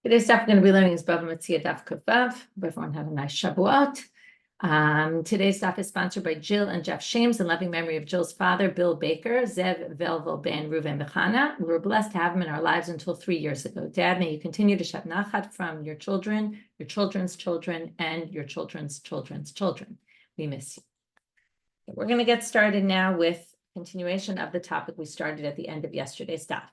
Today's stuff we're going to be learning is Bava Metzia Daf Kavav. Hope everyone had a nice Shavuot. Today's stuff is sponsored by Jill and Jeff Shames in loving memory of Jill's father, Bill Baker, Zev Velvel Ben Ruven Bechana. We were blessed to have him in our lives until 3 years ago. Dad, may you continue to shed nachat from your children, your children's children, and your children's children's children. We miss you. We're going to get started now with continuation of the topic we started at the end of yesterday's stuff.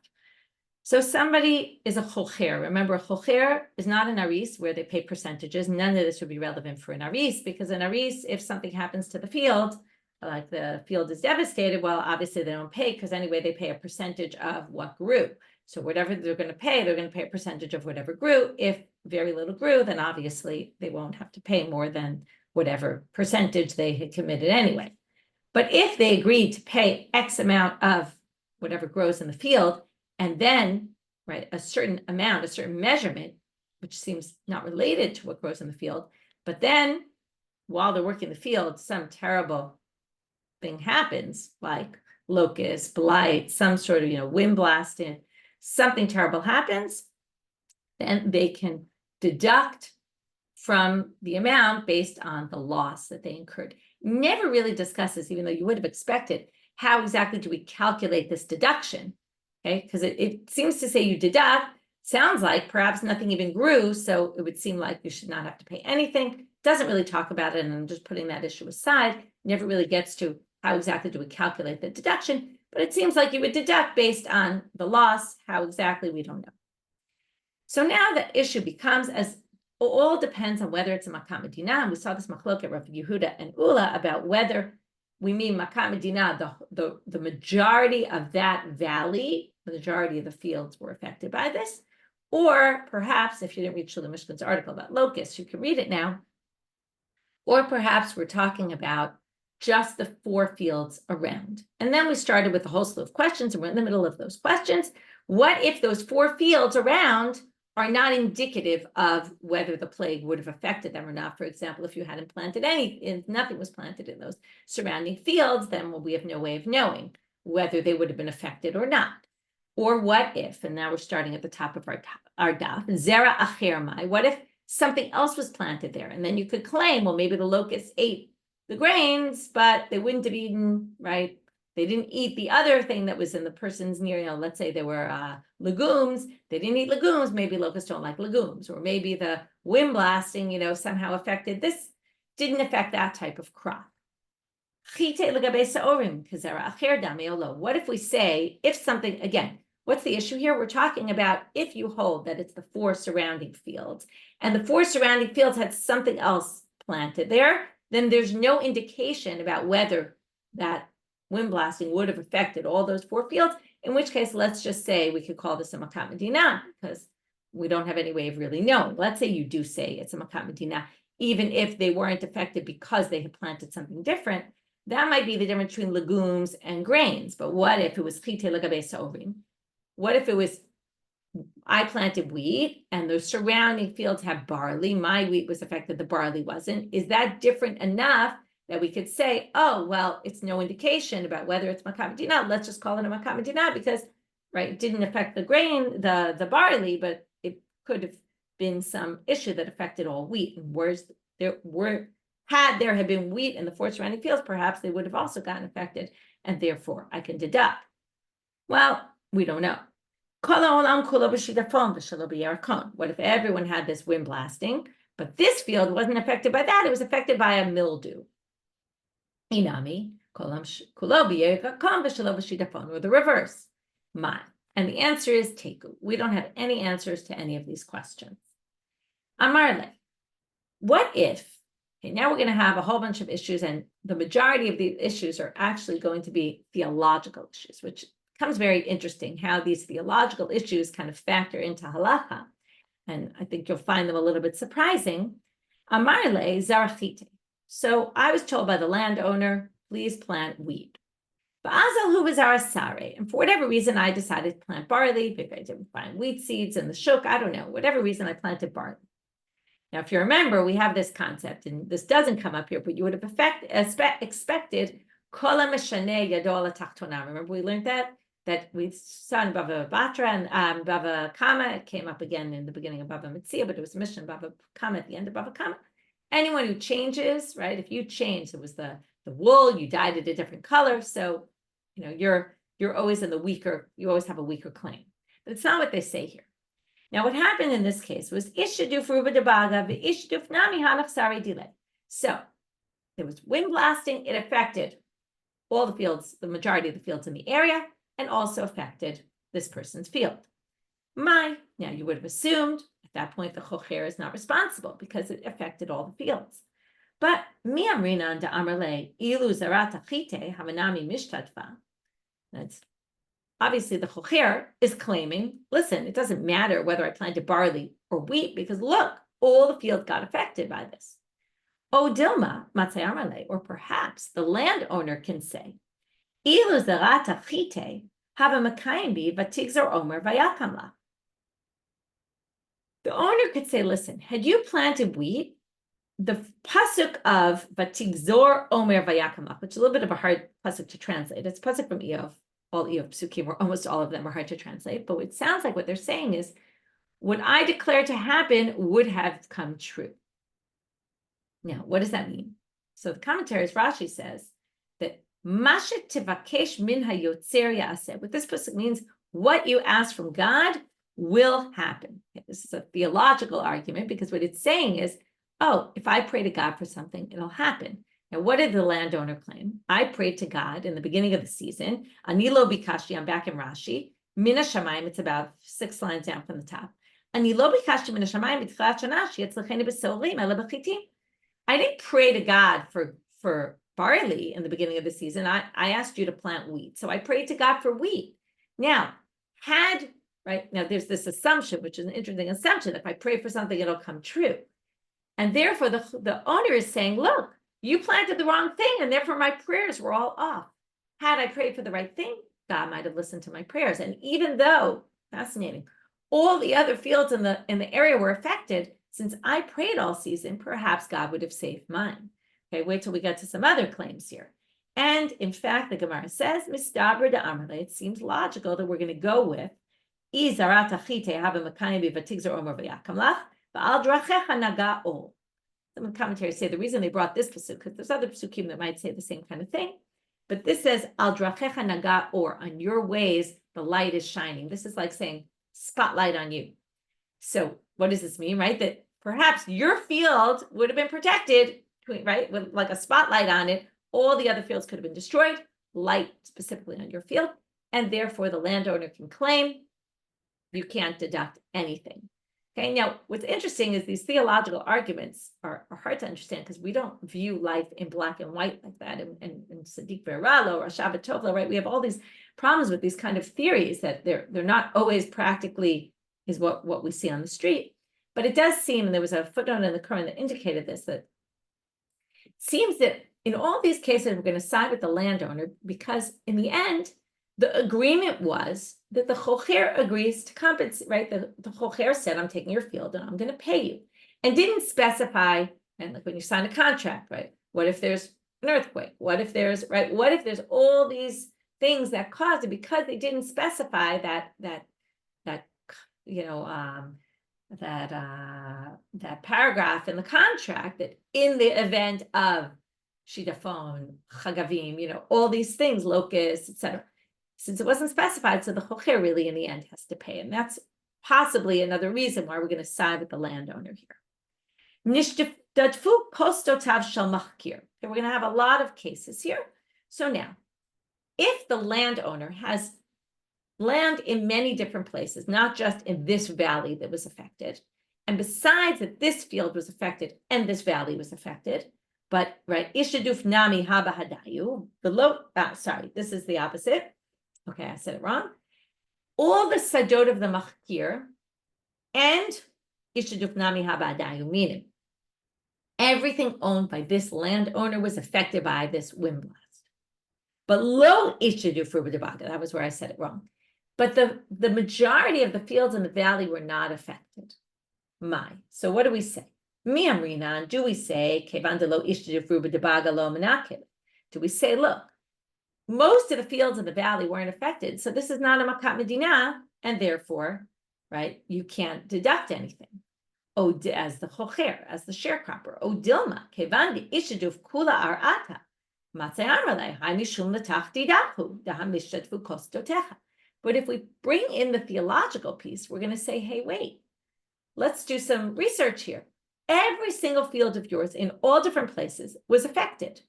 So somebody is a chokher. Remember, a chokher is not an aris where they pay percentages. None of this would be relevant for an aris, because an aris, if something happens to the field, like the field is devastated, well, obviously they don't pay, because anyway, they pay a percentage of what grew. So whatever they're going to pay a percentage of whatever grew. If very little grew, then obviously they won't have to pay more than whatever percentage they had committed anyway. But if they agreed to pay X amount of whatever grows in the field, and then, right, a certain amount, a certain measurement, which seems not related to what grows in the field, but then while they're working the field, some terrible thing happens, like locusts, blight, some sort of, windblast, and something terrible happens, then they can deduct from the amount based on the loss that they incurred. Never really discusses, even though you would have expected, how exactly do we calculate this deduction? Okay, because it seems to say you deduct, sounds like perhaps nothing even grew, so it would seem like you should not have to pay anything. Doesn't really talk about it, and I'm just putting that issue aside. Never really gets to how exactly do we calculate the deduction, but it seems like you would deduct based on the loss. How exactly, we don't know. So now the issue becomes, as all depends on whether it's a Makat Medina, and we saw this machlok at Rav Yehuda and Ulla about whether we mean Makat Medina, the majority of that valley, the majority of the fields were affected by this, or perhaps if you didn't read Shmuel Mishkan's article about locusts, you can read it now, or perhaps we're talking about just the 4 fields around. And then we started with a whole slew of questions, and we're in the middle of those questions. What if those 4 fields around are not indicative of whether the plague would have affected them or not? For example, if you hadn't planted if nothing was planted in those surrounding fields, then we have no way of knowing whether they would have been affected or not. Or what if, and now we're starting at the top of our daf, zera acher mai, what if something else was planted there? And then you could claim, well, maybe the locusts ate the grains, but they wouldn't have eaten, right? They didn't eat the other thing that was in the person's near, let's say there were legumes. They didn't eat legumes. Maybe locusts don't like legumes. Or maybe the wind blasting, somehow affected this, didn't affect that type of crop. What if we say, if something, again, what's the issue here? We're talking about if you hold that it's the 4 surrounding fields, and the 4 surrounding fields had something else planted there, then there's no indication about whether that wind blasting would have affected all those 4 fields, in which case, let's just say we could call this a Makat Medina, because we don't have any way of really knowing. Let's say you do say it's a Makat Medina, even if they weren't affected because they had planted something different. That might be the difference between legumes and grains. But what if it was chite legabe sa'orim? What if it was, I planted wheat and the surrounding fields have barley, my wheat was affected, the barley wasn't? Is that different enough that we could say, oh, well, it's no indication about whether it's Makat Medina, let's just call it a Makat Medina, because, right, it didn't affect the grain, the barley, but it could have been some issue that affected all wheat. And had there had been wheat in the 4 surrounding fields, perhaps they would have also gotten affected, and therefore I can deduct. Well, we don't know. What if everyone had this wind blasting, but this field wasn't affected by that? It was affected by a mildew. Inami, or the reverse. And the answer is teku. We don't have any answers to any of these questions. Amarle, what if, okay, now we're going to have a whole bunch of issues, and the majority of these issues are actually going to be theological issues, which becomes very interesting how these theological issues kind of factor into halacha. And I think you'll find them a little bit surprising. Amarle zarachite. So I was told by the landowner, please plant wheat. And for whatever reason, I decided to plant barley. Maybe I didn't find wheat seeds in the shuk. I don't know. Whatever reason, I planted barley. Now, if you remember, we have this concept, and this doesn't come up here, but you would have expected, remember we learned that? that we saw in Bava Batra and Bava Kama. It came up again in the beginning of Bava Metzia, but it was mentioned in Bava Kama at the end of Bava Kama. Anyone who changes, right? If you change, it was the wool, you dyed it a different color. So, you're always in the weaker, you always have a weaker claim. But it's not what they say here. Now, what happened in this case was ishaduf ruba de baga ishaduf nami hanach sari dile. So there was wind blasting. It affected all the fields, the majority of the fields in the area, and also affected this person's field. Now you would have assumed at that point the chokher is not responsible because it affected all the fields. But mi amrina da amrle ilu zarata chite havanami mishtatva. That's obviously the chokher is claiming, listen, it doesn't matter whether I planted barley or wheat because look, all the field got affected by this. O Dilma matzay amrle, or perhaps the landowner can say, ilu zarata chite havamakayim bi vatigzar omer vayakamla. The owner could say, listen, had you planted wheat, the pasuk of vatigzor omer vayakamla, which is a little bit of a hard pasuk to translate. It's pasuk from Eov. All Eov psukim, or almost all of them, are hard to translate. But it sounds like what they're saying is, what I declared to happen would have come true. Now, what does that mean? So the commentaries, Rashi says that mashet tivakesh min hayotzer yaseh. What this pasuk means, what you ask from God will happen. This is a theological argument because what it's saying is, oh, if I pray to God for something, it'll happen. Now, what did the landowner claim? I prayed to God in the beginning of the season. Anilo bikashi, I'm back in Rashi. Mina shamayim, it's about 6 lines down from the top. Anilo bikashi mina shamayim b'tchilat shana sheyetzlecheni b'sorim ele b'chitim. I didn't pray to God for barley in the beginning of the season. I asked you to plant wheat. So I prayed to God for wheat. Now, there's this assumption, which is an interesting assumption. If I pray for something, it'll come true. And therefore, the owner is saying, look, you planted the wrong thing, and therefore my prayers were all off. Had I prayed for the right thing, God might have listened to my prayers. And even though, fascinating, all the other fields in the area were affected, since I prayed all season, perhaps God would have saved mine. Okay, wait till we get to some other claims here. And in fact, the Gemara says, Mistabra de Amrle, it seems logical that we're going to go with Some commentaries say the reason they brought this pasuk, because there's other pasukim that might say the same kind of thing, but this says, Al drachecha naga or, on your ways, the light is shining. This is like saying, spotlight on you. So what does this mean, right? That perhaps your field would have been protected, right? With like a spotlight on it. All the other fields could have been destroyed, light specifically on your field. And therefore the landowner can claim you can't deduct anything. Okay, now what's interesting is these theological arguments are hard to understand because we don't view life in black and white like that. And Sadiq Beralo or Shabbat Tovla, right? We have all these problems with these kind of theories that they're not always practically is what we see on the street. But it does seem, and there was a footnote in the Quran that indicated this, that it seems that in all these cases, we're going to side with the landowner because in the end, the agreement was that the chokher agrees to compensate, right? The chokher said, I'm taking your field and I'm going to pay you, and didn't specify, and like when you sign a contract, right? What if there's an earthquake? What if there's all these things that caused it, because they didn't specify that paragraph in the contract that in the event of shidafon, chagavim, all these things, locusts, etc. Since it wasn't specified, so the chokher really in the end has to pay. And that's possibly another reason why we're going to side with the landowner here. We're going to have a lot of cases here. So now, if the landowner has land in many different places, not just in this valley that was affected, and besides that this field was affected and this valley was affected, but right, ishaduf nami haba hadayu, this is the opposite. Okay, I said it wrong. All the sadot of the machkir and ishaduf nami haba hadayu, meaning everything owned by this landowner was affected by this windblast. But lo ishaduf ruba debaga, that was where I said it wrong. But the majority of the fields in the valley were not affected. So what do we say? Mi amrinan, do we say, kevan de lo ishaduf ruba debaga lo menakil? Do we say, look, most of the fields in the valley weren't affected. So this is not a makat medina, and therefore, right, you can't deduct anything. Oh, as the chokher, as the sharecropper. Oh, dilma, kevandi ishaduf kula arata. But if we bring in the theological piece, we're going to say, hey, wait, let's do some research here. Every single field of yours in all different places was affected.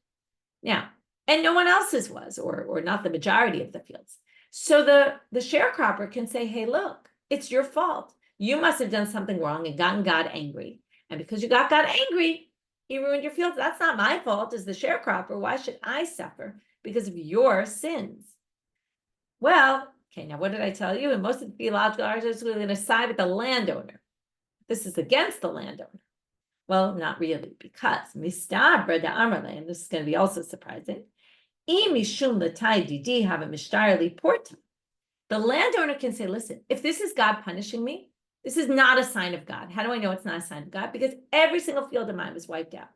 Now, and no one else's was, or not the majority of the fields. So the sharecropper can say, hey, look, it's your fault. You must have done something wrong and gotten God angry. And because you got God angry, he ruined your field. That's not my fault as the sharecropper. Why should I suffer because of your sins? Well, okay, now what did I tell you? And most of the theological arguments are going to side with the landowner. This is against the landowner. Well, not really, because mistabra da amarle, and this is going to be also surprising. The landowner can say, listen, if this is God punishing me, this is not a sign of God. How do I know it's not a sign of God? Because every single field of mine was wiped out.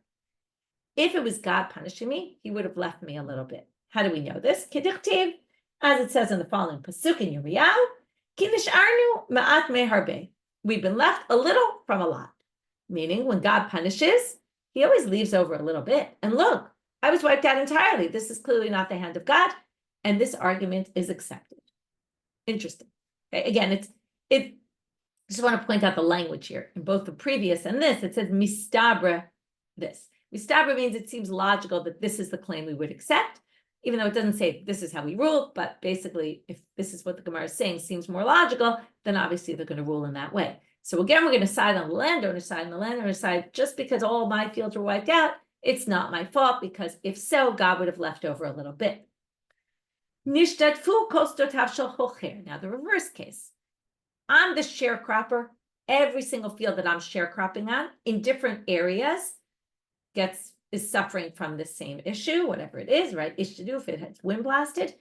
If it was God punishing me, he would have left me a little bit. How do we know this? Kedichtiv, as it says in the following pasuk in Yirmiyahu, ki nish'arnu ma'at meharbe. We've been left a little from a lot. Meaning when God punishes, he always leaves over a little bit. And look, I was wiped out entirely. This is clearly not the hand of God. And this argument is accepted. Interesting. Okay, again, I just want to point out the language here. In both the previous and this, it says mistabra this. Mistabra means it seems logical that this is the claim we would accept, even though it doesn't say this is how we rule. But basically, if this is what the Gemara is saying seems more logical, then obviously they're going to rule in that way. So again, we're going to side on the landowner side. And the landowner side, just because all my fields were wiped out, it's not my fault, because if so, God would have left over a little bit. Now, the reverse case. I'm the sharecropper. Every single field that I'm sharecropping on in different areas is suffering from the same issue, whatever it is, right? Ishtaduf, it has windblasted.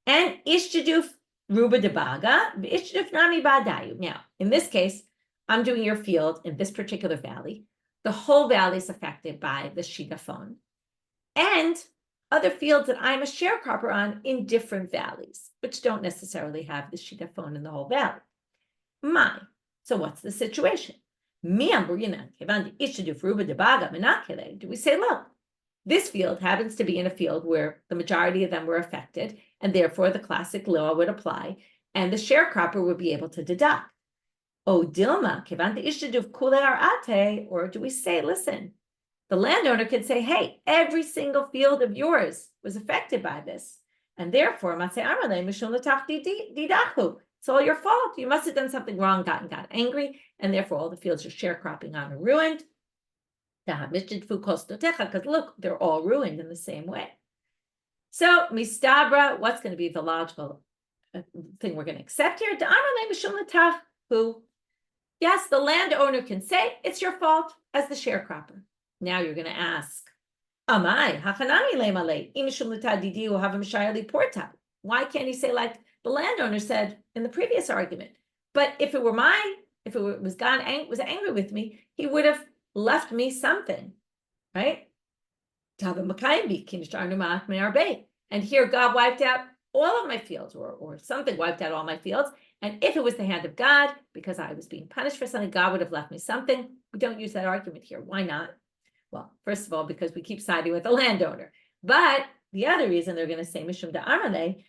And Ishtaduf ruba debaga, Ishtaduf nami badayu. Now, in this case, I'm doing your field in this particular valley. The whole valley is affected by the shigaphone. And other fields that I'm a sharecropper on in different valleys, which don't necessarily have the shigaphone in the whole valley. So what's the situation? Do we say, look, this field happens to be in a field where the majority of them were affected, and therefore the classic law would apply, and the sharecropper would be able to deduct. Oh, Dilma, or do we say, listen, the landowner can say, hey, every single field of yours was affected by this, and therefore, it's all your fault. You must have done something wrong, gotten God angry, and therefore all the fields you're sharecropping on are ruined. Because look, they're all ruined in the same way. So, mistabra, what's going to be the logical thing we're going to accept here? Who? Yes, the landowner can say it's your fault as the sharecropper. Now you're going to ask, why can't he say like the landowner said in the previous argument? But if it was God was angry with me, he would have left me something, right? And here God wiped out all of my fields, or something wiped out all my fields. And if it was the hand of God, because I was being punished for something, God would have left me something. We don't use that argument here. Why not? Well, first of all, because we keep siding with the landowner. But the other reason they're going to say, Mishum da Armale,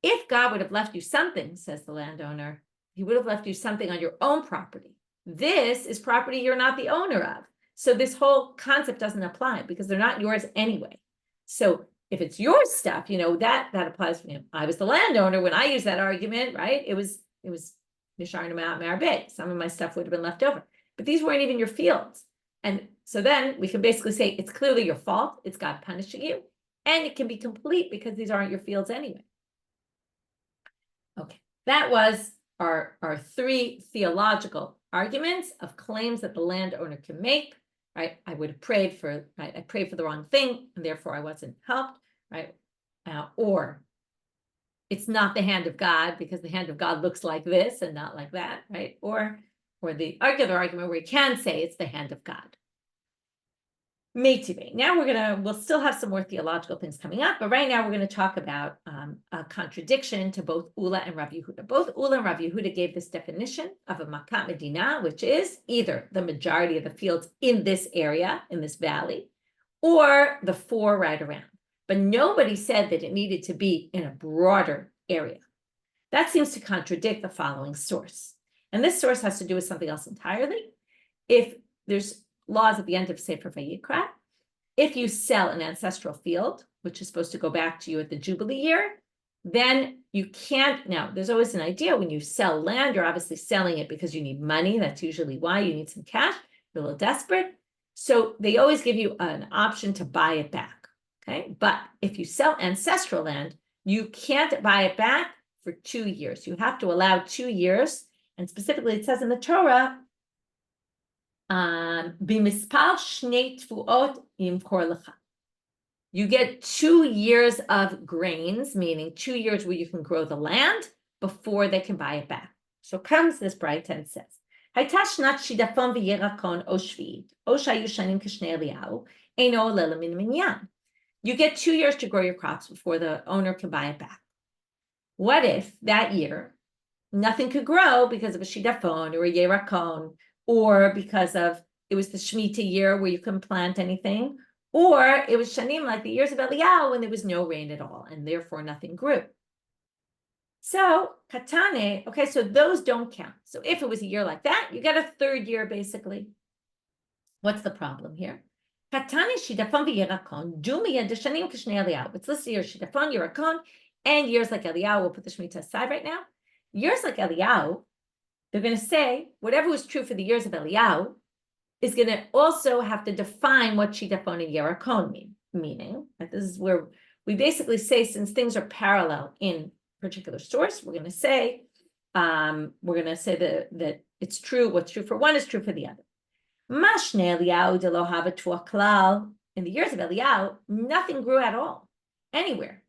if God would have left you something, says the landowner, he would have left you something on your own property. This is property you're not the owner of. So this whole concept doesn't apply because they're not yours anyway. So if it's your stuff, that applies for him. I was the landowner when I used that argument, right? It was some of my stuff would have been left over, but these weren't even your fields. And so then we can basically say it's clearly your fault. It's God punishing you. And it can be complete because these aren't your fields anyway. Okay, that was our three theological arguments of claims that the landowner can make, right? I would have prayed for, right? I prayed for the wrong thing, and therefore I wasn't helped, right? Or it's not the hand of God because the hand of God looks like this and not like that, right? Or the other argument where you can say it's the hand of God. Metzia. Now we'll still have some more theological things coming up, but right now we're going to talk about a contradiction to both Ulla and Rav Yehuda. Both Ulla and Rav Yehuda gave this definition of a makat medina, which is either the majority of the fields in this area, in this valley, or the 4 right around. But nobody said that it needed to be in a broader area. That seems to contradict the following source. And this source has to do with something else entirely. If there's laws at the end of Sefer Vayikra, if you sell an ancestral field, which is supposed to go back to you at the Jubilee year, then you can't. Now, there's always an idea when you sell land, you're obviously selling it because you need money. That's usually why you need some cash. You're a little desperate. So they always give you an option to buy it back. Okay. But if you sell ancestral land, you can't buy it back for 2 years. You have to allow 2 years. And specifically, it says in the Torah, b'mispar shnei tfuot yimkor lecha. You get 2 years of grains, meaning 2 years where you can grow the land before they can buy it back. So comes this bright and says, Hayta shnat shidafon v'yerakon o shvi'it, o shayu shanim k'shnei Eliyahu, eino oleh min minyan. You get 2 years to grow your crops before the owner can buy it back. What if that year nothing could grow because of a shidafon or a yerakon, or because of it was the Shemitah year where you couldn't plant anything, or it was shanim like the years of Eliyahu when there was no rain at all, and therefore nothing grew. So katane, okay, so those don't count. So if it was a year like that, you get a 3rd year basically. What's the problem here? Katane shidafon v'yerakon dumiya deshanim k'shnei Eliyahu. It's listed here shidafon, yerakon, and years like Eliyahu. We'll put the Shemitah aside right now. Years like Eliyahu, they're going to say whatever was true for the years of Eliyahu is going to also have to define what shidafon and yerakon mean. Meaning, that this is where we basically say, since things are parallel in a particular source, we're going to say that it's true. What's true for one is true for the other. Mashne Eliyahu de lo hava tuach klal. In the years of Eliyahu, nothing grew at all, anywhere.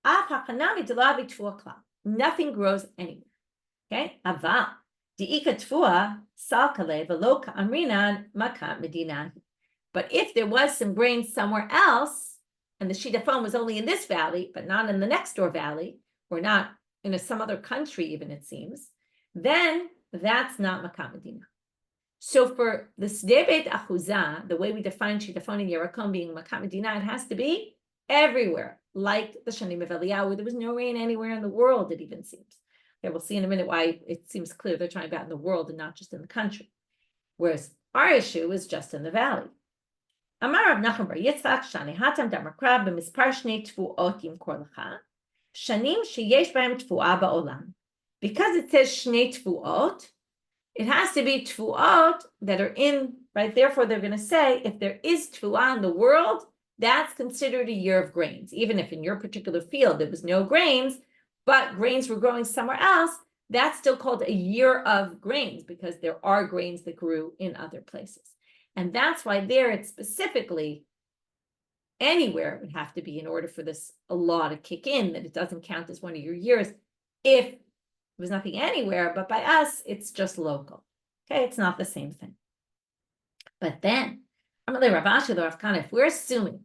Af hachanami de lo hava tuach klal. Nothing grows anywhere. Okay, aval. But if there was some grain somewhere else, and the shidafon was only in this valley, but not in the next door valley, or not in some other country even, it seems, then that's not makat medina. So for the Sdei Beit Achuzah, the way we define shidafon and yerakon being makat medina, it has to be everywhere, like the shanim of Eliyahu, where there was no rain anywhere in the world, it even seems. Okay, we'll see in a minute why it seems clear they're talking about in the world and not just in the country. Whereas our issue is just in the valley. Amar Rav Nachman bar Yitzchak shani hatam damar krab b'mispar shnei tfuot yimkor lecha shanim sheyesh b'hem tfuah ba'olam. Because it says shnei tfuot, it has to be tfuot that are in, right? Therefore, they're going to say if there is tfuah in the world, that's considered a year of grains. Even if in your particular field there was no grains, but grains were growing somewhere else, that's still called a year of grains because there are grains that grew in other places. And that's why there it's specifically anywhere it would have to be in order for this law to kick in, that it doesn't count as one of your years if there was nothing anywhere, but by us, it's just local. Okay, it's not the same thing. But then, if we're assuming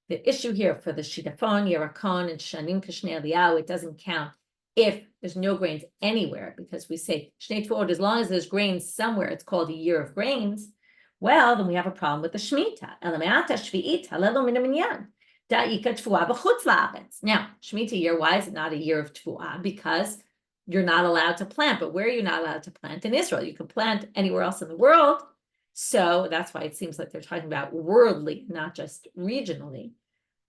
the issue here for the shidafon, yerakon, and shanim k'shnei Eliyahu, it doesn't count if there's no grains anywhere, because we say shnei tfuot, as long as there's grains somewhere, it's called a year of grains. Well, then we have a problem with the Shemitah. Now, Shemitah year, why is it not a year of tfuah? Because you're not allowed to plant. But where are you not allowed to plant? In Israel. You can plant anywhere else in the world. So that's why it seems like they're talking about worldly, not just regionally.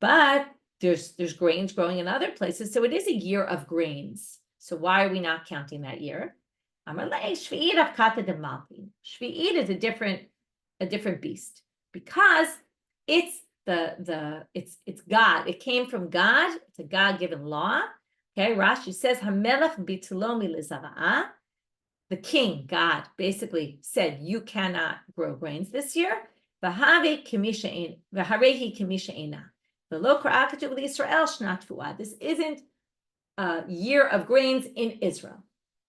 But there's grains growing in other places. So it is a year of grains. So why are we not counting that year? Shvi'it is a different beast, because it's it's God. It came from God. It's a God-given law. Okay, Rashi says Hamelech bitlomi lezava'ah. The king, God, basically said you cannot grow grains this year. V'harehi kimisha ena. V'lo k'ra'ah k'tuv l'Yisrael shna tfuah. This isn't a year of grains in Israel.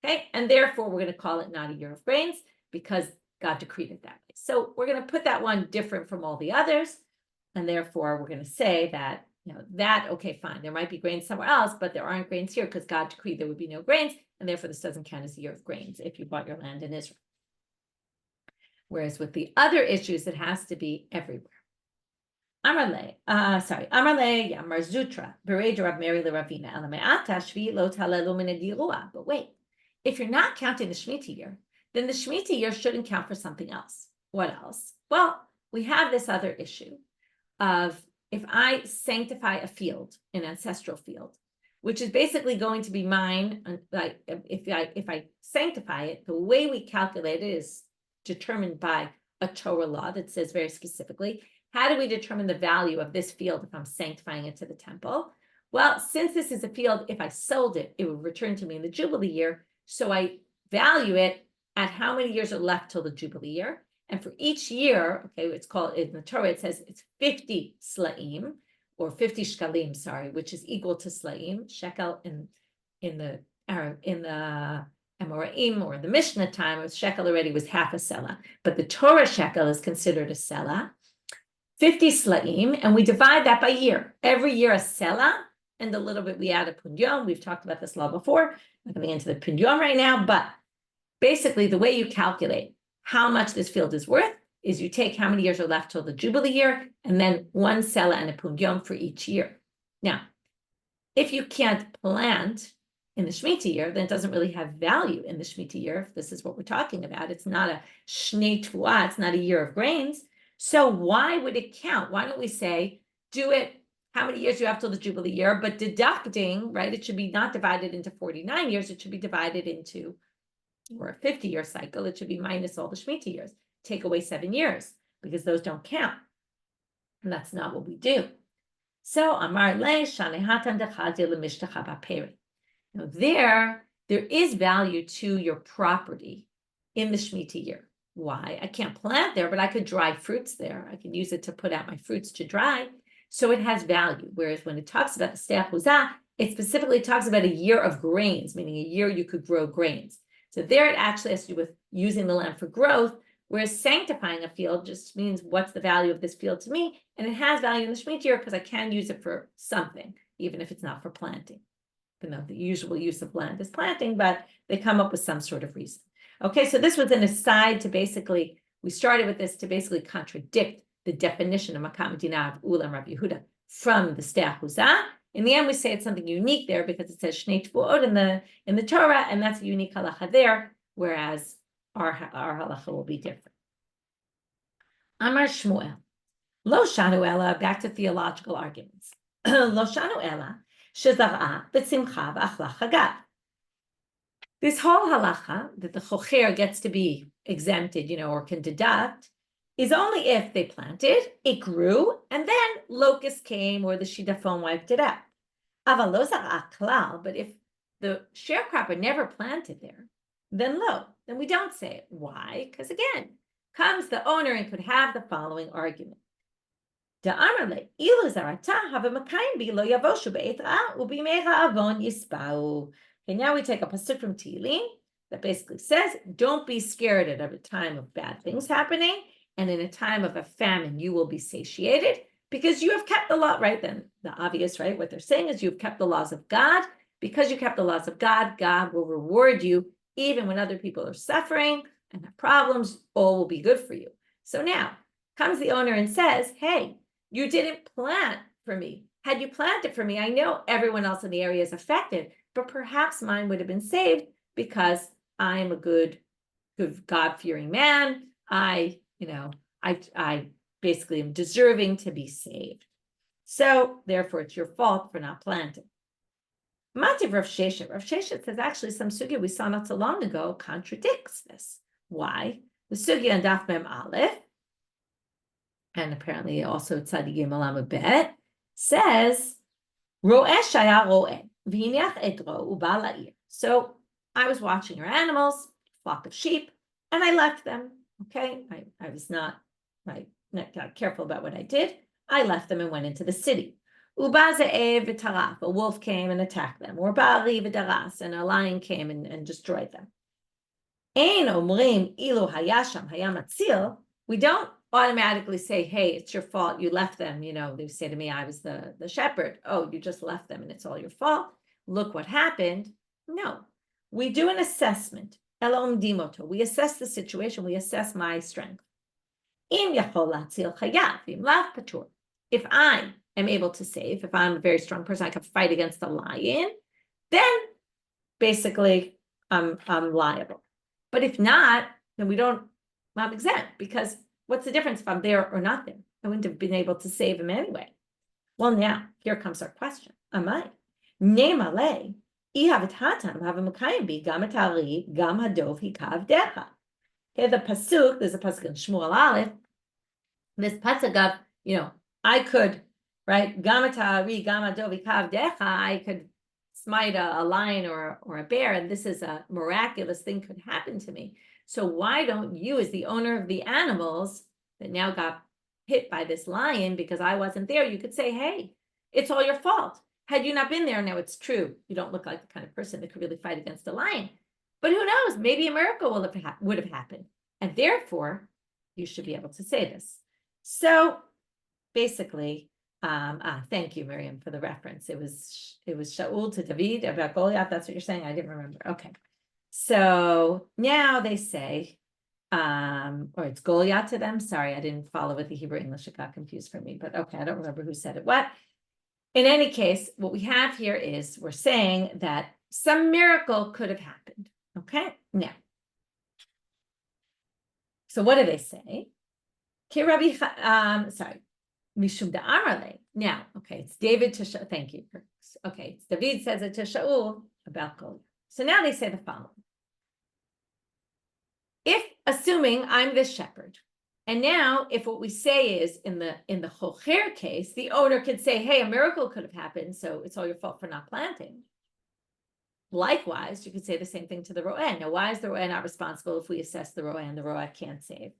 Okay, and therefore we're going to call it not a year of grains because God decreed it that way. So we're going to put that one different from all the others. And therefore, we're going to say that, okay, fine, there might be grains somewhere else, but there aren't grains here because God decreed there would be no grains. And therefore, this doesn't count as a year of grains if you bought your land in Israel. Whereas with the other issues, it has to be everywhere. Amarle, Yamar Zutra, Bered Rav Meri LeRavina, Elameata Shvi Lo Talelu Min Dirua. But wait, if you're not counting the Shemitah year, then the Shemitah year shouldn't count for something else. What else? Well, we have this other issue of if I sanctify a field, an ancestral field, which is basically going to be mine, like if I sanctify it, the way we calculate it is determined by a Torah law that says very specifically, how do we determine the value of this field if I'm sanctifying it to the temple? Well, since this is a field, if I sold it, it would return to me in the Jubilee year. So I value it at how many years are left till the Jubilee year. And for each year, okay, it's called in the Torah, it says it's 50 slaim or 50 shkalim, sorry, which is equal to slaim. Shekel in the Amoraim or the Mishnah time, with shekel already was half a selah, but the Torah shekel is considered a selah. 50 slaim, and we divide that by year. Every year a selah, and a little bit we add a punyon. We've talked about this law before. I'm going into the punyon right now, but basically the way you calculate how much this field is worth is you take how many years are left till the Jubilee year, and then one selah and a punyon for each year. Now, if you can't plant in the Shemitah year, then it doesn't really have value in the Shemitah year. If this is what we're talking about, it's not a shnei tuah, it's not a year of grains. So why would it count? Why don't we say, do it, how many years you have till the Jubilee year, but deducting, right? It should be not divided into 49 years. It should be divided into, or a 50-year cycle. It should be minus all the Shemitah years. Take away 7 years because those don't count. And that's not what we do. So, Amar le shanehatan dechazir lemishtecha b'peri. Now there is value to your property in the Shemitah year. Why? I can't plant there, but I could dry fruits there. I can use it to put out my fruits to dry. So it has value. Whereas when it talks about the steach huzah, it specifically talks about a year of grains, meaning a year you could grow grains. So there it actually has to do with using the land for growth, whereas sanctifying a field just means what's the value of this field to me? And it has value in the Shemitah year because I can use it for something, even if it's not for planting. Even though the usual use of land is planting, but they come up with some sort of reason. Okay, so this was an aside to basically, we started with this to basically contradict the definition of Makat Medina of Ulla and Rabbi Yehuda from the steach huzah. In the end, we say it's something unique there because it says shnei tvuot in the Torah, and that's a unique halacha there, whereas our halacha will be different. Amar Shmuel, lo shanu ela, back to theological arguments. Lo shanu ela, shezar'a b'tzimcha v'achla chagat. This whole halacha that the chokher gets to be exempted, or can deduct, is only if they planted, it grew, and then locusts came or the shidafon wiped it out. Aval lo zar'a klal, but if the sharecropper never planted there, then we don't say it. Why? Because again, comes the owner and could have the following argument. Da'amarle, ilu zarata hava makayim bi lo yavoshu be'etra u'bimei ha'avon yispau. Okay, now we take a pasuk from Tehillim that basically says, don't be scared at a time of bad things happening, and in a time of a famine, you will be satiated because you have kept the law, right? Then the obvious, right? What they're saying is you've kept the laws of God. Because you kept the laws of God, God will reward you even when other people are suffering and have problems, all will be good for you. So now comes the owner and says, hey, you didn't plant for me. Had you planted for me, I know everyone else in the area is affected, but perhaps mine would have been saved because I am a good God-fearing man. I basically am deserving to be saved. So therefore, it's your fault for not planting. Mativ Rav Sheshet. Rav Sheshet says actually some sugya we saw not so long ago contradicts this. Why? The sugya in Daf Mem Aleph, and apparently also Tzadi Gimel Amud Bet, says Ro'eh shaya ro'eh v'hiniach edro u'ba la'ir. So I was watching your animals, flock of sheep, and I left them. Okay, I was not careful about what I did. I left them and went into the city. Uba ze'ev v'taraf, a wolf came and attacked them, or ba'ari v'daras, and a lion came and destroyed them. Ein omrim ilu hayasham hayamatsil. We don't automatically say, hey, it's your fault, you left them. They say to me, I was the shepherd. Oh, you just left them and it's all your fault. Look what happened. No, we do an assessment. Elom dimoto. We assess the situation. We assess my strength. If I am able to save, if I'm a very strong person, I can fight against a lion, then basically I'm liable. But if not, then I'm exempt, because what's the difference if I'm there or not there? I wouldn't have been able to save him anyway. Well, now here comes our question. Am I? Nemale, Okay, the pasuk, there's a pasuk in Shmuel Aleph. This pasuk of, I could, right? I could smite a lion or a bear, and this is a miraculous thing could happen to me. So why don't you, as the owner of the animals that now got hit by this lion because I wasn't there, you could say, hey, it's all your fault. Had you not been there, now it's true, you don't look like the kind of person that could really fight against a lion. But who knows? Maybe a miracle would have happened. And therefore, you should be able to say this. So basically, thank you, Miriam, for the reference. It was Shaul to David about Goliath. That's what you're saying? I didn't remember. Okay. So now they say, or it's Goliath to them. Sorry, I didn't follow with the Hebrew English. It got confused for me, but okay, I don't remember who said it. What? In any case, what we have here is we're saying that some miracle could have happened. Okay, now. So what do they say? Sorry. Mishum da'arale. Now, okay, it's David to Shaul. Thank you. Okay, it's David says it to Shaul about Goliath. So now they say the following. If, assuming I'm the shepherd, and now if what we say is in the chokher case, the owner could say, hey, a miracle could have happened, so it's all your fault for not planting. Likewise, you could say the same thing to the ro'eh. Now, why is the ro'eh not responsible if we assess the ro'eh and the ro'eh can't save?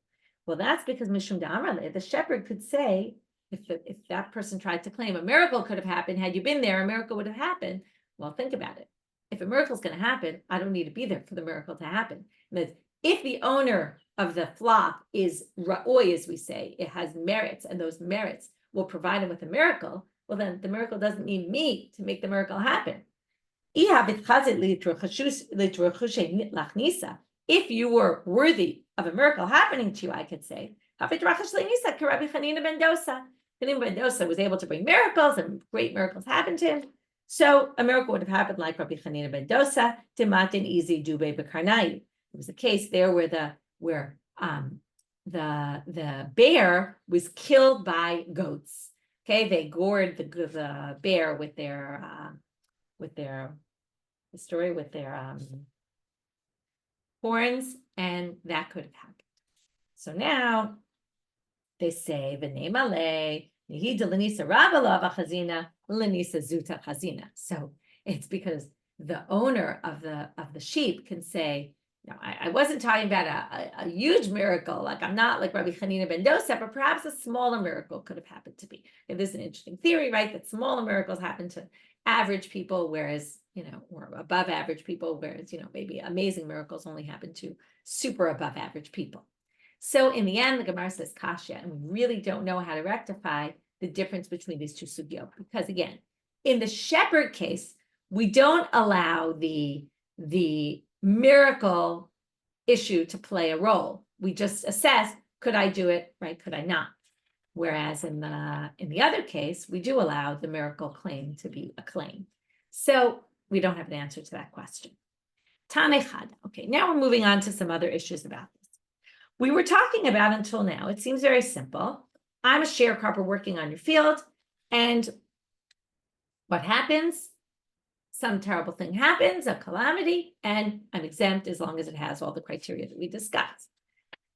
Well, that's because Mishum da'amrale, the shepherd could say, if that person tried to claim a miracle could have happened, had you been there, a miracle would have happened. Well, think about it. If a miracle is going to happen, I don't need to be there for the miracle to happen. And if the owner of the flock is ra'oi, as we say, it has merits, and those merits will provide him with a miracle, well, then the miracle doesn't need me to make the miracle happen. If you were worthy of a miracle happening to you, I could say, Rabbi Yehuda was able to bring miracles, and great miracles happened to him. So a miracle would have happened like Rabbi Yehuda ben Dosa, Timatin Izi Dube Bekarnayu. It was a case there where the bear was killed by goats. Okay, they gored the bear with their horns, and that could have happened. So now they say the name Ale So it's because the owner of the sheep can say, no, I wasn't talking about a huge miracle, like I'm not like Rabbi Yehuda ben Dosa, but perhaps a smaller miracle could have happened to me. And this is an interesting theory, right? That smaller miracles happen to average people, whereas, or above average people, whereas, maybe amazing miracles only happen to super above average people. So in the end, the Gemara says kasha, and we really don't know how to rectify the difference between these two sugyot, because again, in the shepherd case, we don't allow the miracle issue to play a role. We just assess, could I do it, right? Could I not? Whereas in the other case, we do allow the miracle claim to be a claim. So we don't have an answer to that question. Tanechad. Okay, now we're moving on to some other issues about this. We were talking about until now, it seems very simple. I'm a sharecropper working on your field, and what happens? Some terrible thing happens, a calamity, and I'm exempt as long as it has all the criteria that we discussed.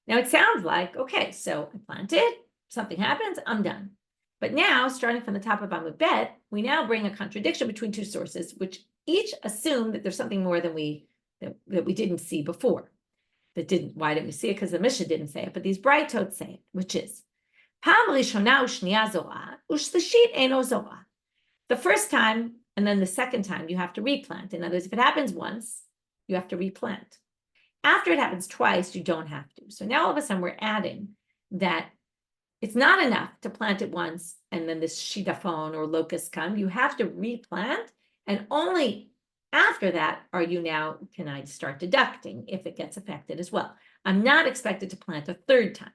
Now it sounds like, okay, so I planted, something happens, I'm done. But now, starting from the top of Amud Bet, we now bring a contradiction between two sources, which each assume that there's something more than that we didn't see before. Why didn't we see it? Because the Mishnah didn't say it, but these Braitot say it, which is, the first time, and then the second time, you have to replant. In other words, if it happens once, you have to replant. After it happens twice, you don't have to. So now all of a sudden we're adding that it's not enough to plant it once and then this shidafon or locust come. You have to replant, and only after that can I start deducting if it gets affected as well. I'm not expected to plant a third time.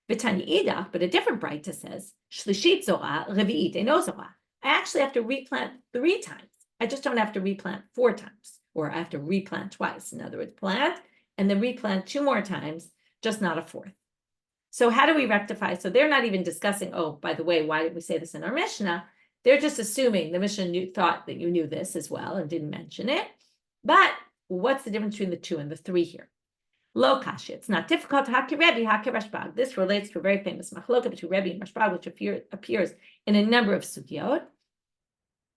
V'tanya idach, but a different Braita says, shlishit zora, revi'it eno zora. I actually have to replant 3 times. I just don't have to replant 4 times, or I have to replant twice. In other words, plant and then replant 2 more times, just not a 4th. So how do we rectify? So they're not even discussing, oh, by the way, why did we say this in our Mishnah? They're just assuming the Mishnah thought that you knew this as well and didn't mention it. But what's the difference between the 2 and the 3 here? Lo kasha. It's not difficult. Haki Rebbe, haki Rashbag. This relates to a very famous machloka between Rebbe and Rashbag, which appears in a number of sugyot.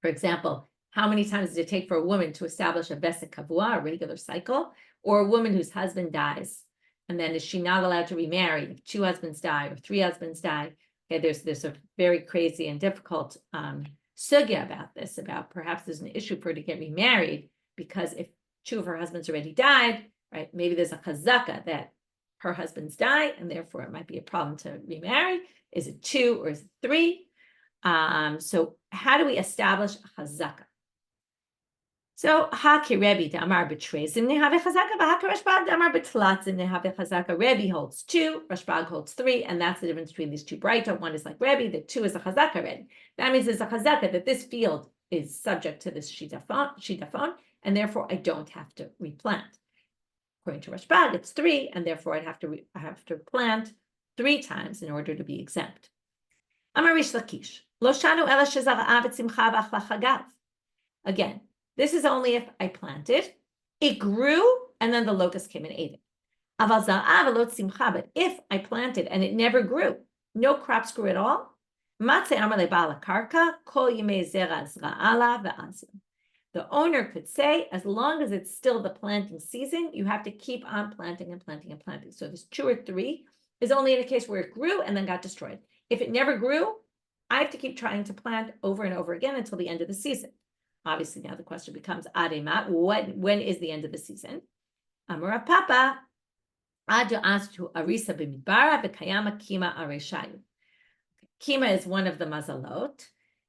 For example, how many times does it take for a woman to establish a vesek kavua, a regular cycle, or a woman whose husband dies? And then is she not allowed to remarry if 2 husbands die or 3 husbands die? Okay, there's a very crazy and difficult sugya about this, about perhaps there's an issue for her to get remarried, because if 2 of her husbands already died, right, maybe there's a chazaka that her husbands die, and therefore it might be a problem to remarry. Is it 2 or is it 3? So how do we establish a chazaka? So haki Rebbe damar betrays in nehave chazaka, v'haki Rashbag damar betlatz in nehave chazaka. Rebbe holds 2, Rashbag holds 3, and that's the difference between these 2 Braita. One is like Rebbe, the 2 is a chazaka Rebbe. That means there's a chazaka that this field is subject to this shidafon, and therefore I don't have to replant. According to Rashbag, it's 3, and therefore I have to plant 3 times in order to be exempt. Amar Rish Lakish, lo shanu ela shezara'ah v'tzimcha v'achla chagav. Again, this is only if I planted, it grew, and then the locust came and ate it. Aval zara'ah v'lo tzimcha, but if I planted and it never grew, no crops grew at all, matzeh amar leba'al karka kol yimei zera zra'ala v'azim. The owner could say, as long as it's still the planting season, you have to keep on planting and planting and planting. So this 2 or 3 is only in a case where it grew and then got destroyed. If it never grew, I have to keep trying to plant over and over again until the end of the season. Obviously, now the question becomes, Ademat, when is the end of the season? Amara Papa, Adu Astu Arisa B'midbara V'kayama Kima Areshayu. Kima is one of the mazalot,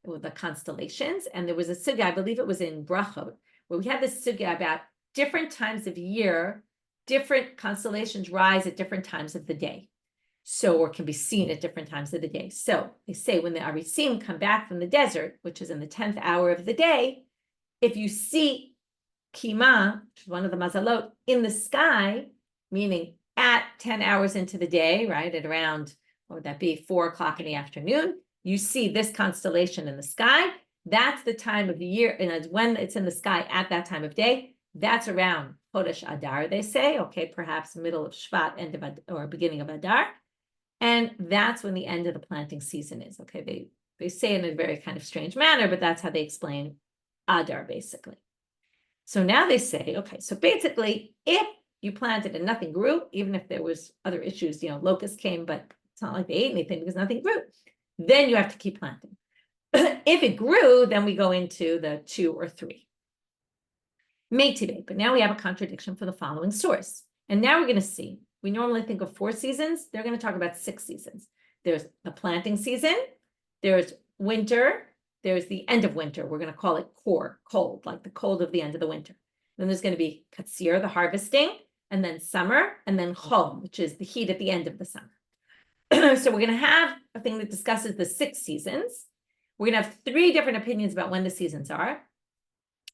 with the constellations, and there was a sugya, I believe it was in Brachot, where we had this sugya about different times of year, different constellations rise at different times of the day. So, or can be seen at different times of the day. So they say when the Arisim come back from the desert, which is in the 10th hour of the day, if you see Kima, which is one of the mazalot, in the sky, meaning at 10 hours into the day, right, at around, what would that be, 4 o'clock in the afternoon, you see this constellation in the sky, that's the time of the year, and when it's in the sky at that time of day, that's around Chodesh Adar, they say, okay, perhaps middle of Shvat, end of or beginning of Adar, and that's when the end of the planting season is. Okay, they say it in a very kind of strange manner, but that's how they explain Adar, basically. So now they say, okay, so basically, if you planted and nothing grew, even if there was other issues, locusts came, but it's not like they ate anything because nothing grew, then you have to keep planting. If it grew, then we go into the 2 or 3. Meitibay, but now we have a contradiction for the following source. And now we're going to see, we normally think of 4 seasons, they're going to talk about 6 seasons. There's the planting season, there's winter, there's the end of winter, we're going to call it cold, like the cold of the end of the winter. Then there's going to be katsir, the harvesting, and then summer, and then chol, which is the heat at the end of the summer. So we're going to have a thing that discusses the 6 seasons. We're going to have 3 different opinions about when the seasons are,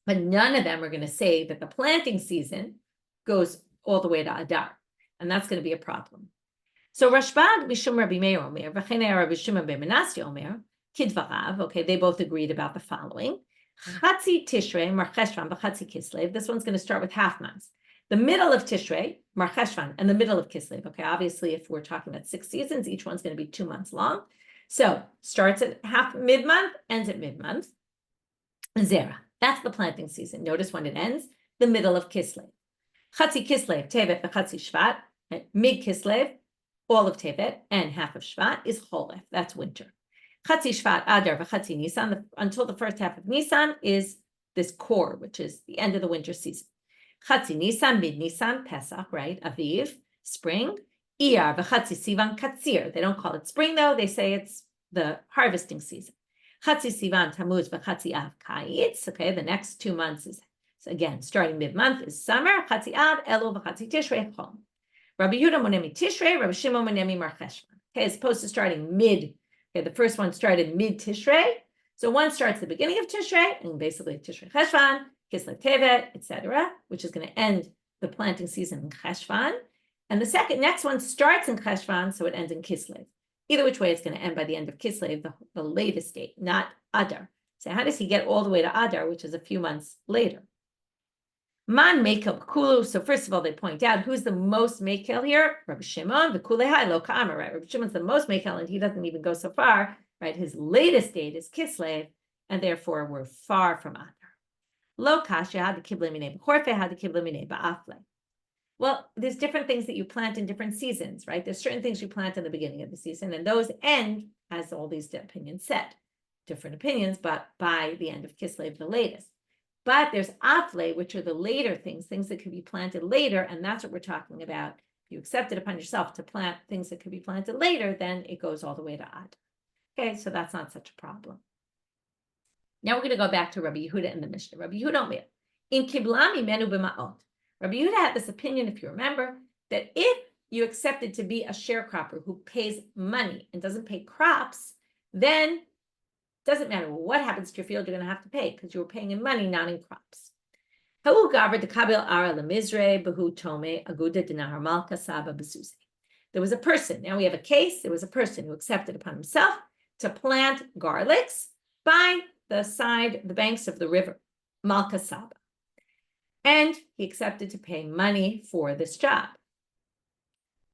but none of them are going to say that the planting season goes all the way to Adar, and that's going to be a problem. So Rashbag Mishum Rabbi Meir Omer, V'chenei Rabbi Shimon ben Menashe Omer, Kidvarav, okay, they both agreed about the following. Chatzi Tishrei, Marcheshvan, B'chatzi Kislev. This one's going to start with half months. The middle of Tishrei, Marcheshvan, and the middle of Kislev. Okay, obviously, if we're talking about 6 seasons, each one's going to be 2 months long. So starts at mid-month, ends at mid-month. Zera, that's the planting season. Notice when it ends, the middle of Kislev. Chatzi Kislev, Tevet, V'chatzi Shvat. Mid Kislev, all of Tevet, and half of Shvat is Cholef. That's winter. Chatzi Shvat, Adar, V'chatzi Nisan. Until the first half of Nisan is this core, which is the end of the winter season. Chatzi Nisan, mid Nisan, Pesach, right? Aviv, spring, Iyar v'chatzi sivan katzir. They don't call it spring though. They say it's the harvesting season. Chatzi sivan Tammuz v'chatzi av kayitz. Okay, the next 2 months is, so again, starting mid-month is summer. Chatzi av Elul v'chatzi Tishrei chol. Rabbi Yehuda monemi Tishrei, Rabbi Shimon monemi Mar Cheshvan. Okay, as opposed to starting mid. Okay, the first one started mid-Tishrei. So one starts the beginning of Tishrei, and basically Tishrei Cheshvan, Kislev Tevet, etc., which is going to end the planting season in Cheshvan. And the next one starts in Cheshvan, so it ends in Kislev. Either which way, it's going to end by the end of Kislev, the latest date, not Adar. So how does he get all the way to Adar, which is a few months later? Man mekel kulu. So first of all, they point out who's the most mekel here. Rabbi Shimon, the kulehai lo ka'amar, right? Rabbi Shimon's the most mekel, and he doesn't even go so far, right? His latest date is Kislev, and therefore we're far from Adar. Lo kasha had the kible minei b'chorfe, had the kible minei ba'afle. Well, there's different things that you plant in different seasons, right? There's certain things you plant in the beginning of the season, and those end, as all these opinions said, different opinions, but by the end of Kislev, the latest. But there's afle, which are the later things that could be planted later, and that's what we're talking about. If you accept it upon yourself to plant things that could be planted later, then it goes all the way to Ad. Okay, so that's not such a problem. Now we're going to go back to Rabbi Yehuda and the Mishnah. Rabbi Yehuda Omer, in kiblami menu b'ma'ot. Rabbi Yehuda had this opinion, if you remember, that if you accepted to be a sharecropper who pays money and doesn't pay crops, then doesn't matter what happens to your field, you're going to have to pay because you were paying in money, not in crops. There was a person, now we have a case, there was a person who accepted upon himself to plant garlics by the banks of the river, Malka Saba. And he accepted to pay money for this job.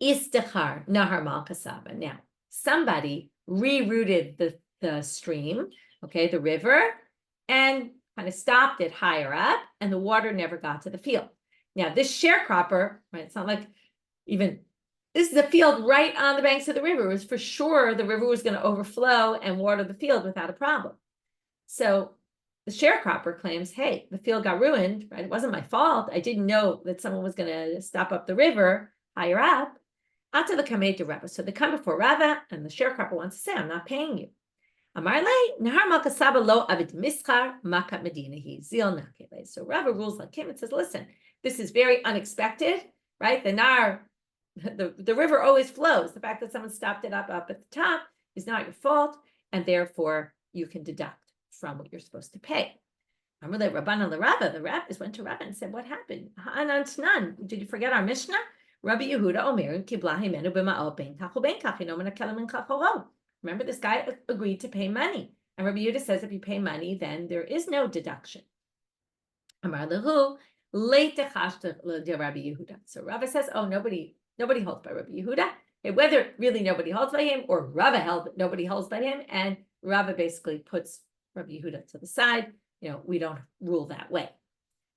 Istechar Nahar Malka Saba. Now, somebody rerouted the stream, okay, the river, and kind of stopped it higher up, and the water never got to the field. Now, this sharecropper, right, it's not like even, this is a field right on the banks of the river. It was for sure the river was going to overflow and water the field without a problem. So the sharecropper claims, hey, the field got ruined, right? It wasn't my fault. I didn't know that someone was going to stop up the river higher up. After the kamei to Rava. So they come before Rava, and the sharecropper wants to say, I'm not paying you. Amar le, nahar malka saba lo avid mischar makat medina hi zil nakele. So Rava rules like him and says, listen, this is very unexpected, right? The river always flows. The fact that someone stopped it up at the top is not your fault, and therefore you can deduct from what you're supposed to pay. Amar le Rabban and Rava. The rabbis went to Rava and said, what happened? Ha'anan tanan. Did you forget our Mishnah? Rabbi Yehuda Omer kibla himenu b'ma'ol ben kach u'ben kach ino menakela min chachoro. Remember, this guy agreed to pay money. And Rabbi Yehuda says if you pay money, then there is no deduction. Amar lehu leitechashta Rabbi Yehuda. So Rava says, oh, nobody holds by Rabbi Yehuda. Whether really nobody holds by him or Rava held nobody holds by him, and Rava basically puts Rabbi Yehuda to the side. We don't rule that way.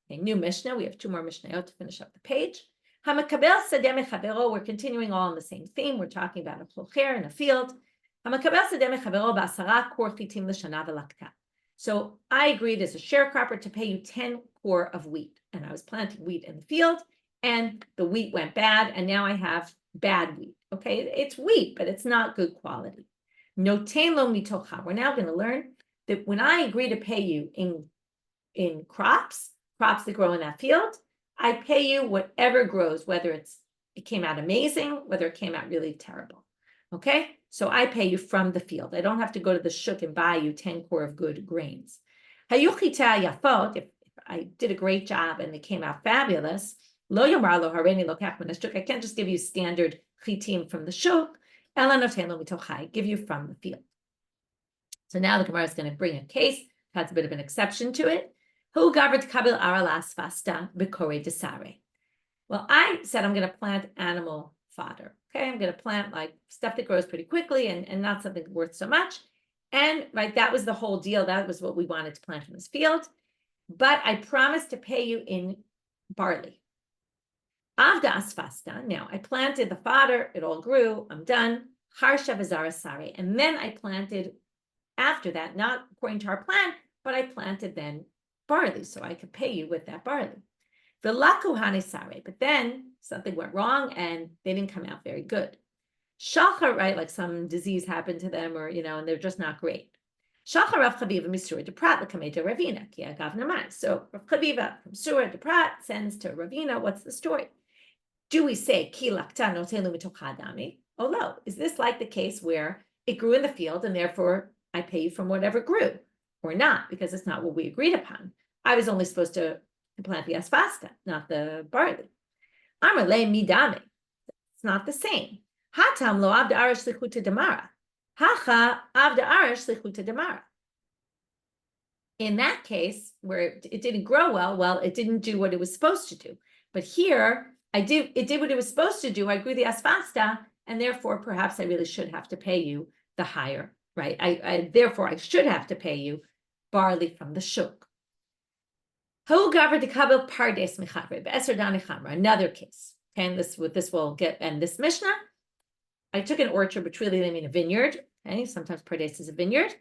A new Mishnah. We have 2 more Mishnayot to finish up the page. Hamakabel sadeh mechavero. We're continuing all on the same theme. We're talking about a chokher in a field. So I agreed as a sharecropper to pay you 10 core of wheat, and I was planting wheat in the field, and the wheat went bad, and now I have bad wheat. Okay, it's wheat, but it's not good quality. Noten lo mitocha. We're now going to learn that when I agree to pay you in crops that grow in that field, I pay you whatever grows, whether it came out amazing, whether it came out really terrible. Okay, so I pay you from the field. I don't have to go to the shuk and buy you 10 core of good grains. If I did a great job and they came out fabulous, I can't just give you standard chitim from the shuk. I give you from the field. So now the Gemara is going to bring a case, has a bit of an exception to it. Well, I said I'm going to plant animal fodder. Okay, I'm going to plant like stuff that grows pretty quickly and not something worth so much. And right, that was the whole deal. That was what we wanted to plant in this field. But I promised to pay you in barley. Avda asfasta. Now I planted the fodder. It all grew. I'm done. Harsha v'zara sare. And then I planted after that, not according to our plan, but I planted then barley, so I could pay you with that barley. But then something went wrong and they didn't come out very good. Chokher, right? Like some disease happened to them, or and they're just not great. Chokher Rav Chaviva Misura de Prat l'kamei Ravina ki agav namai. So Rav Chaviva from Surah de Prat sends to Ravina. What's the story? Do we say ki lakta notenu mitoch hadami? Oh no, is this like the case where it grew in the field and therefore I pay you from whatever grew, or not, because it's not what we agreed upon? I was only supposed to plant the asfasta, not the barley. Amarle midame. It's not the same. Hatam lo avda arash lichuta demara. Hacha avda arash lichuta demara. In that case, where it didn't grow well, it didn't do what it was supposed to do. But here, it did what it was supposed to do. I grew the asfasta, and therefore, perhaps I really should have to pay you the higher, right? Therefore, I should have to pay you barley from the shuk. Another case. Okay, and this will get, and this Mishnah, I took an orchard, which really they mean a vineyard. Okay, sometimes pardes is a vineyard.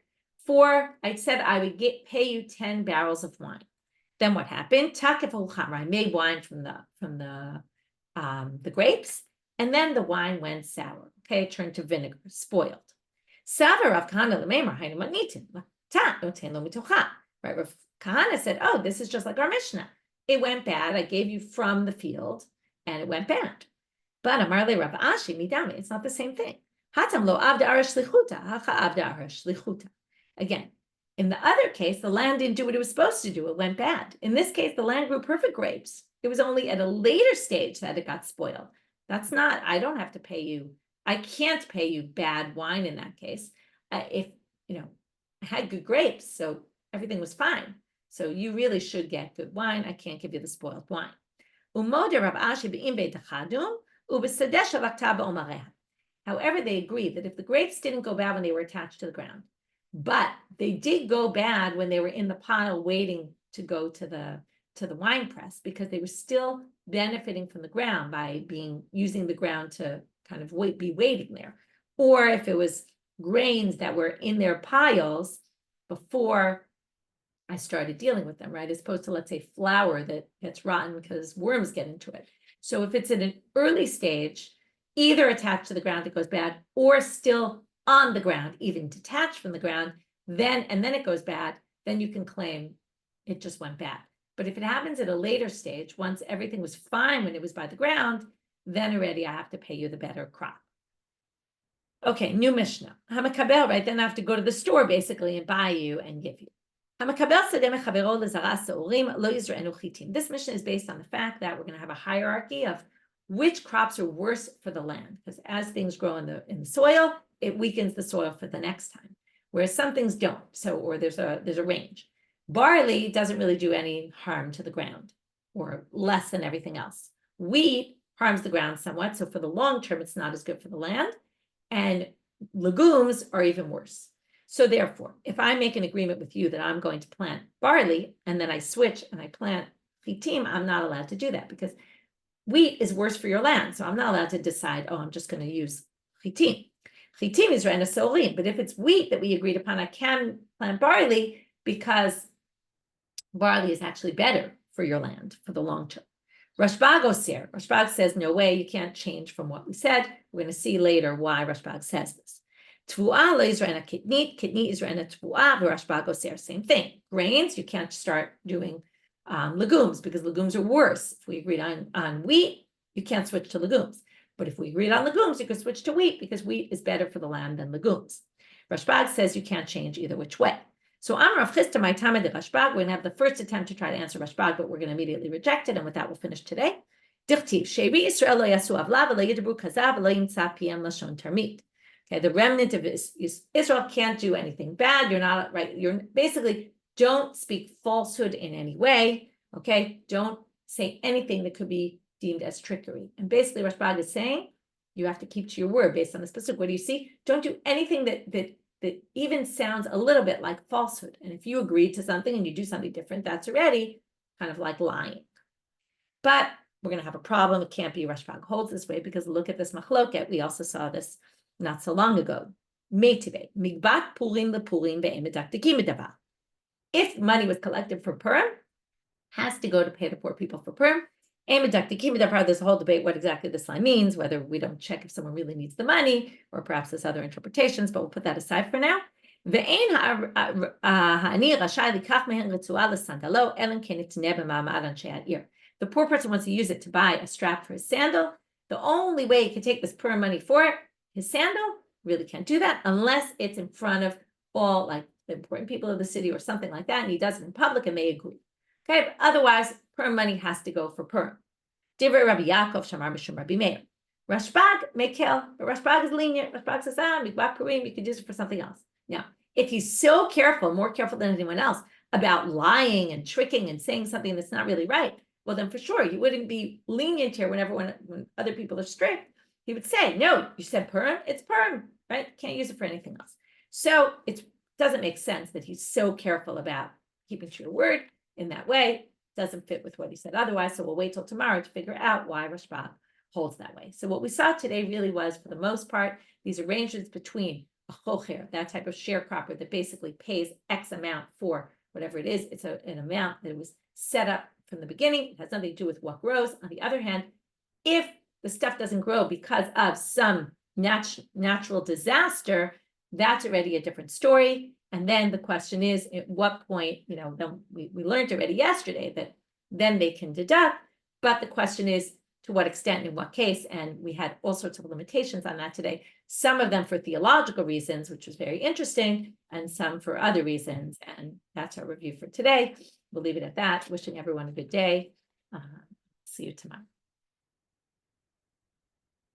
I said I would pay you 10 barrels of wine. Then what happened? I made wine from the grapes, and then the wine went sour. Okay, it turned to vinegar, spoiled. Right, Rav Kahana said, "Oh, this is just like our Mishnah. It went bad. I gave you from the field, and it went bad." But Amarle Rav Ashi midami, it's not the same thing. Hatam lo avda arash lichuta, hacha avda arash lichuta. Again, in the other case, the land didn't do what it was supposed to do. It went bad. In this case, the land grew perfect grapes. It was only at a later stage that it got spoiled. That's not. I don't have to pay you. I can't pay you bad wine in that case. If I had good grapes, so everything was fine. So you really should get good wine. I can't give you the spoiled wine. However, they agreed that if the grapes didn't go bad when they were attached to the ground, but they did go bad when they were in the pile waiting to go to the wine press, because they were still benefiting from the ground by using the ground to kind of be waiting there. Or if it was grains that were in their piles before I started dealing with them, right? As opposed to, let's say, flour that gets rotten because worms get into it. So if it's in an early stage, either attached to the ground, it goes bad, or still on the ground, even detached from the ground, then it goes bad, then you can claim it just went bad. But if it happens at a later stage, once everything was fine when it was by the ground, then already I have to pay you the better crop. Okay, new Mishnah. Hamakabel, right? Then I have to go to the store basically and buy you and give you. This Mishnah is based on the fact that we're going to have a hierarchy of which crops are worse for the land, because as things grow in the soil, it weakens the soil for the next time, whereas some things don't. Or there's a range. Barley doesn't really do any harm to the ground, or less than everything else. Wheat harms the ground somewhat, so for the long term, it's not as good for the land. And legumes are even worse. So therefore, if I make an agreement with you that I'm going to plant barley, and then I switch and I plant chitim, I'm not allowed to do that, because wheat is worse for your land. So I'm not allowed to decide, I'm just going to use chitim. Chitim is rena solim, but if it's wheat that we agreed upon, I can plant barley, because barley is actually better for your land for the long term. Rashbag Osir. Rashbag says, no way, you can't change from what we said. We're going to see later why Rashbag says this. Tvu'ah lo yizra'ena kitnit, kitnit yizra'ena tvu'ah, Rashbag Osir, same thing. Grains, you can't start doing legumes, because legumes are worse. If we agreed on wheat, you can't switch to legumes. But if we agreed on legumes, you could switch to wheat, because wheat is better for the land than legumes. Rashbag says you can't change either which way. So Amar Rav Chisda my Tama de Rashbag. We're going to have the first attempt to try to answer Rashbag, but we're going to immediately reject it, and with that we'll finish today. Dichtiv Shevi Yisrael lo yasu avla v'lo yidabru kazav v'lo yimtza piyam lashon tarmit. Okay, the remnant of Israel can't do anything bad. You're not right. You're basically, don't speak falsehood in any way. Okay, don't say anything that could be deemed as trickery. And basically, Rashbag is saying you have to keep to your word based on the specific. What do you see? Don't do anything that even sounds a little bit like falsehood. And if you agree to something and you do something different, that's already kind of like lying. But we're going to have a problem. It can't be Rashbag holds this way, because look at this machloket. We also saw this not so long ago. Meitive, migbat purim lepurim ve'emedaktikim medavar. If money was collected for Purim, has to go to pay the poor people for Purim. And deduct, there's a whole debate what exactly this line means, whether we don't check if someone really needs the money, or perhaps there's other interpretations, but we'll put that aside for now. The poor person wants to use it to buy a strap for his sandal. The only way he can take this Purim money for it, his sandal, really can't do that unless it's in front of all like the important people of the city or something like that, and he does it in public and they agree. Okay, but otherwise, Purim money has to go for Purim. Divrei Rabbi Yaakov Shamar B'Shum Rabbi Meir. Rashbag Mekel, but Rashbag is lenient. Rashbag says, Mikvah Purim, you can use it for something else. Now, if he's so careful, more careful than anyone else, about lying and tricking and saying something that's not really right, well, then for sure, he wouldn't be lenient here when other people are strict. He would say, no, you said Purim, it's Purim, right? Can't use it for anything else. So it doesn't make sense that he's so careful about keeping true to word in that way. Doesn't fit with what he said otherwise. So we'll wait till tomorrow to figure out why Rashbag holds that way. So what we saw today really was, for the most part, these arrangements between a chokher, that type of sharecropper that basically pays X amount for whatever it is. It's an amount that was set up from the beginning. It has nothing to do with what grows. On the other hand, if the stuff doesn't grow because of some natural disaster, that's already a different story. And then the question is, at what point, then we learned already yesterday that then they can deduct, but the question is to what extent and in what case, and we had all sorts of limitations on that today, some of them for theological reasons, which was very interesting, and some for other reasons, and that's our review for today. We'll leave it at that. Wishing everyone a good day. See you tomorrow.